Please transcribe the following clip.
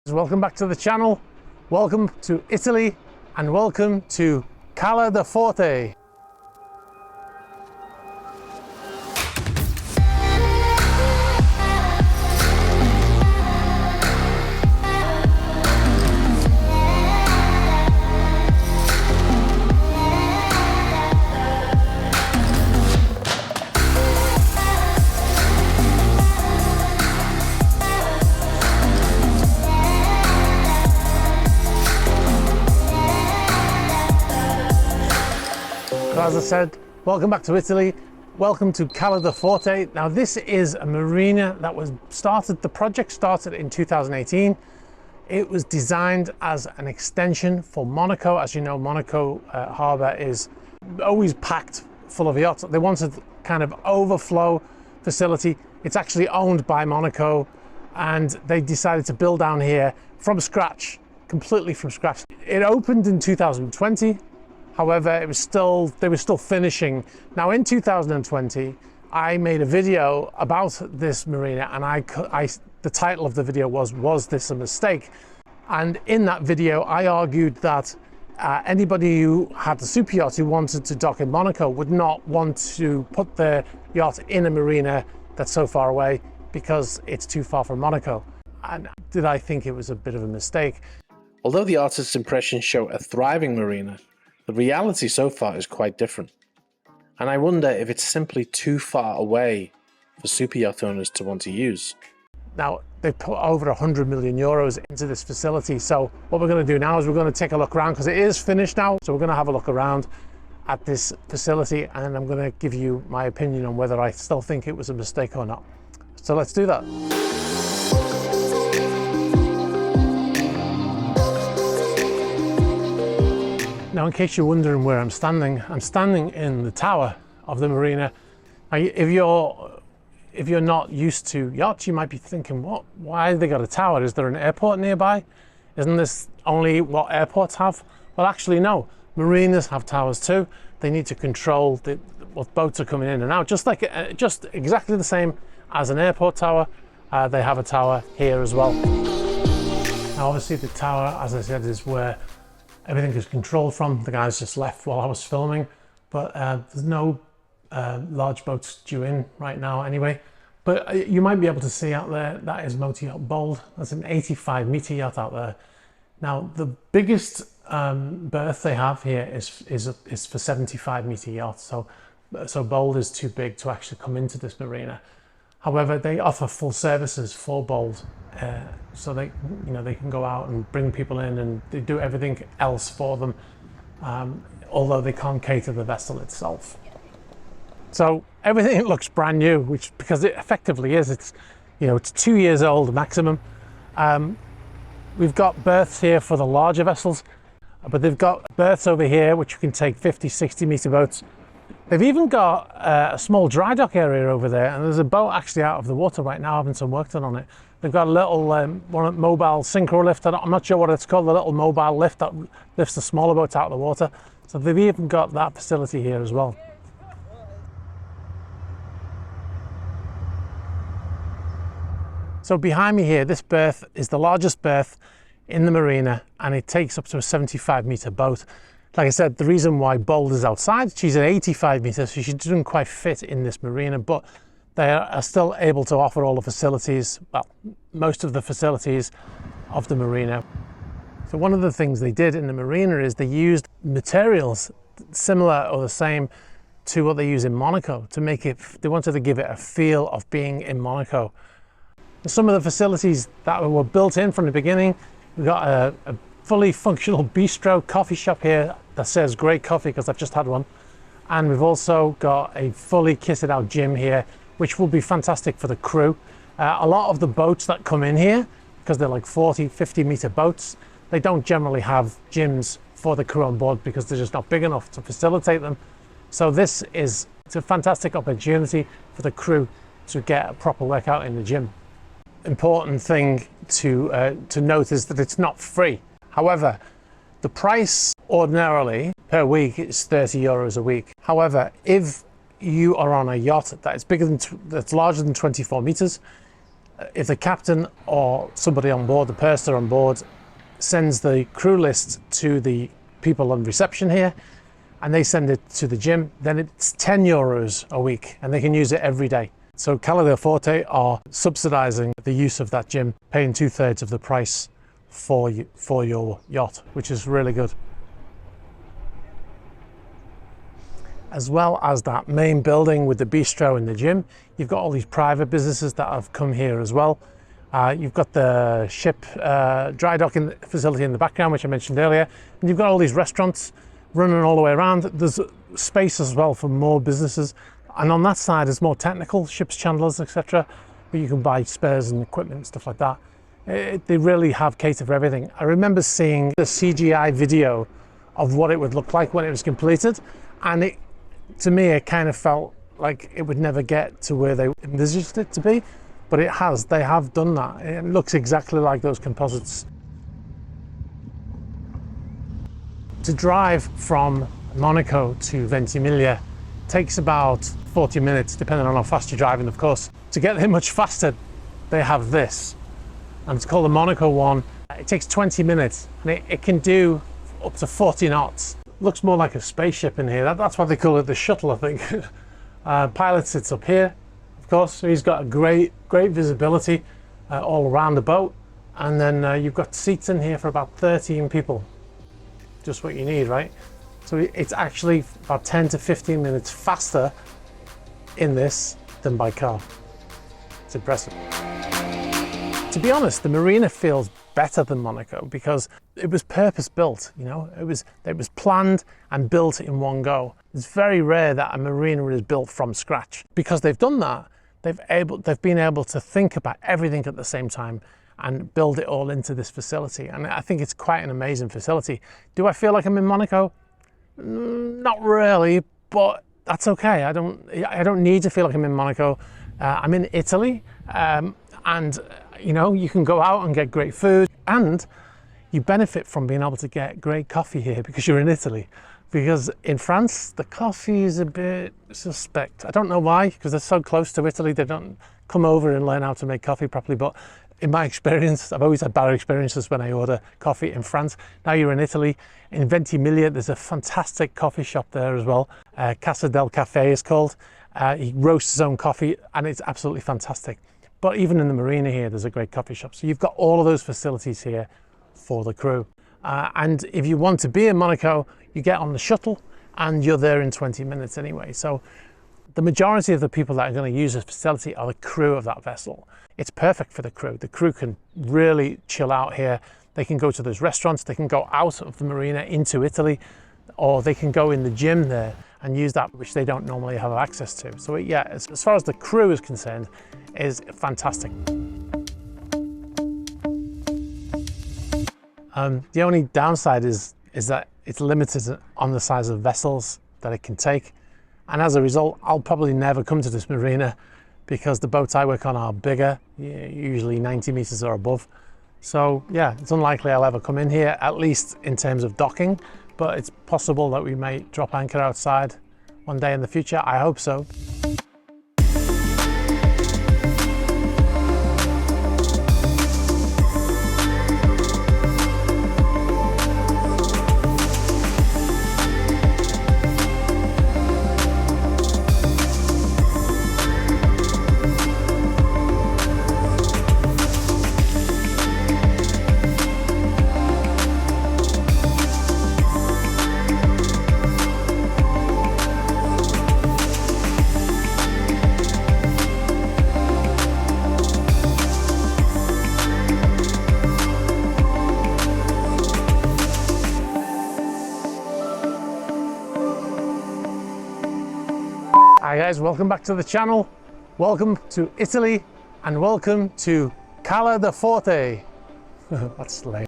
Welcome back to the channel, welcome to Italy, and welcome to Cala de Forte. As I said, welcome back to Italy, welcome to Cala de Forte. Now this is a marina that the project started in 2018. It was designed as an extension for Monaco. As you know, Monaco harbour is always packed full of yachts. They wanted kind of overflow facility. It's actually owned by Monaco, and they decided to build down here from scratch, completely from scratch. It opened in 2020. However, they were still finishing. Now in 2020, I made a video about this marina, and the title of the video was this a mistake? And in that video, I argued that anybody who had a super yacht who wanted to dock in Monaco would not want to put their yacht in a marina that's so far away because it's too far from Monaco. And did I think it was a bit of a mistake? Although the artist's impressions show a thriving marina, the reality so far is quite different, and I wonder if it's simply too far away for super yacht owners to want to use. Now, they've put over 100 million euros into this facility, so what we're going to do now is we're going to take a look around, because it is finished now, so we're going to have a look around at this facility, and I'm going to give you my opinion on whether I still think it was a mistake or not. So let's do that. Now, in case you're wondering where I'm standing in the tower of the marina. Now, if you're not used to yachts, you might be thinking, why have they got a tower? Is there an airport nearby? Isn't this only what airports have? Well, actually, no. Marinas have towers too. They need to control what boats are coming in and out, just exactly the same as an airport tower. They have a tower here as well. Now, obviously, the tower, as I said, is where everything is controlled from. The guys just left while I was filming, but there's no large boats due in right now anyway. But you might be able to see out there, that is Motor Yacht Bold. That's an 85-meter yacht out there. Now, the biggest berth they have here is for 75-meter yachts. So Bold is too big to actually come into this marina. However, they offer full services for Bold. So they can go out and bring people in, and they do everything else for them, although they can't cater the vessel itself. So everything looks brand new, because it effectively is. It's 2 years old maximum. We've got berths here for the larger vessels, but they've got berths over here which can take 50-60 meter boats. They've even got a small dry dock area over there, and there's a boat actually out of the water right now having some work done on it. They've got a little mobile synchro lift. I'm not sure what it's called, the little mobile lift that lifts the smaller boats out of the water. So they've even got that facility here as well. So behind me here, this berth is the largest berth in the marina, and it takes up to a 75-meter boat. Like I said, the reason why Bold is outside, she's an 85 meter, so she doesn't quite fit in this marina, but they are still able to offer all the facilities, well, most of the facilities of the marina. So one of the things they did in the marina is they used materials similar or the same to what they use in Monaco to make it, they wanted to give it a feel of being in Monaco. And some of the facilities that were built in from the beginning, we've got a fully functional bistro coffee shop here that serves great coffee, because I've just had one. And we've also got a fully kitted out gym here, which will be fantastic for the crew. A lot of the boats that come in here, because they're like 40-50 meter boats, they don't generally have gyms for the crew on board because they're just not big enough to facilitate them. So it's a fantastic opportunity for the crew to get a proper workout in the gym. Important thing to note is that it's not free. However, the price ordinarily per week is 30 euros a week. However, if you are on a yacht that is that's larger than 24 meters, If the captain or somebody on board, the purser on board, sends the crew list to the people on reception here, and they send it to the gym, then it's 10 euros a week, and they can use it every day. So Cala del Forte are subsidizing the use of that gym, paying 2/3 of the price for your yacht, which is really good. As well as that main building with the bistro and the gym, you've got all these private businesses that have come here as well. You've got the ship dry docking facility in the background, which I mentioned earlier, and you've got all these restaurants running all the way around. There's space as well for more businesses, and on that side is more technical, ships chandlers, etc., where you can buy spares and equipment and stuff like that. They really have catered for everything. I remember seeing the CGI video of what it would look like when it was completed, and to me it kind of felt like it would never get to where they envisaged it to be, but it has. They have done that. It looks exactly like those composites. To drive from Monaco to Ventimiglia takes about 40 minutes, depending on how fast you're driving, of course. To get there much faster, they have this, and it's called the Monaco one. It takes 20 minutes, and it can do up to 40 knots. Looks more like a spaceship in here. That's why they call it the shuttle, I think. Pilot sits up here, of course, so he's got a great visibility all around the boat, and then you've got seats in here for about 13 people. Just what you need, right? So it's actually about 10 to 15 minutes faster in this than by car. It's impressive. To be honest, the Marina feels better than Monaco because it was purpose built, you know, it was planned and built in one go. It's very rare that a Marina is built from scratch. Because they've done that, they've been able to think about everything at the same time and build it all into this facility. And I think it's quite an amazing facility. Do I feel like I'm in Monaco? Not really, but that's okay. I don't need to feel like I'm in Monaco. I'm in Italy, and you know, you can go out and get great food, and you benefit from being able to get great coffee here because you're in Italy. Because in France, the coffee is a bit suspect. I don't know why, because they're so close to Italy, they don't come over and learn how to make coffee properly. But in my experience, I've always had bad experiences when I order coffee in France. Now you're in Italy. In Ventimiglia, there's a fantastic coffee shop there as well. Casa del Cafe is called. He roasts his own coffee, and it's absolutely fantastic. But even in the Marina here, there's a great coffee shop. So you've got all of those facilities here for the crew. And if you want to be in Monaco, you get on the shuttle and you're there in 20 minutes anyway. So the majority of the people that are going to use this facility are the crew of that vessel. It's perfect for the crew. The crew can really chill out here. They can go to those restaurants, they can go out of the Marina into Italy, or they can go in the gym there and use that, which they don't normally have access to. So yeah, as far as the crew is concerned, is fantastic. The only downside is that it's limited on the size of vessels that it can take. And as a result, I'll probably never come to this Marina because the boats I work on are bigger, usually 90 meters or above. So yeah, it's unlikely I'll ever come in here, at least in terms of docking, but it's possible that we may drop anchor outside one day in the future. I hope so. Hi guys, welcome back to the channel. Welcome to Italy and welcome to Cala del Forte. That's lame.